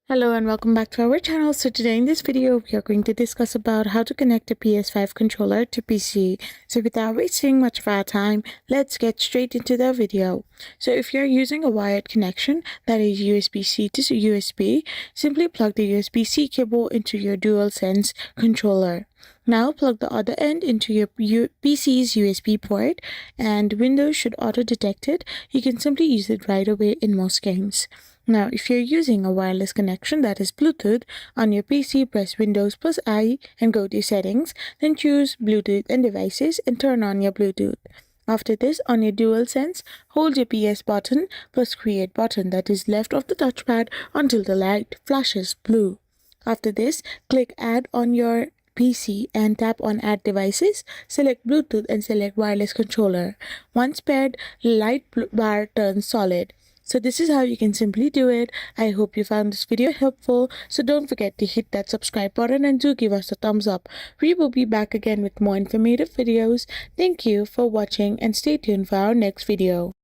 Hello and welcome back to our channel. So today in this video we are going to discuss about how to connect a PS5 controller to PC. So without wasting much of our time, let's get straight into the video. So if you're using a wired connection, that is USB-C to USB, simply plug the USB-C cable into your DualSense controller. Now plug the other end into your PC's USB port, and Windows should auto-detect it. You can simply use it right away in most games. Now, if you're using a wireless connection, that is Bluetooth, on your PC, press Windows plus I and go to Settings, then choose Bluetooth and Devices and turn on your Bluetooth. After this, on your DualSense, hold your PS button plus Create button, that is left of the touchpad, until the light flashes blue. After this, click Add on your PC and tap on Add Devices, select Bluetooth and select Wireless Controller. Once paired, light bar turns solid. So this is how you can simply do it. I hope you found this video helpful. So don't forget to hit that subscribe button and do give us a thumbs up. We will be back again with more informative videos. Thank you for watching and stay tuned for our next video.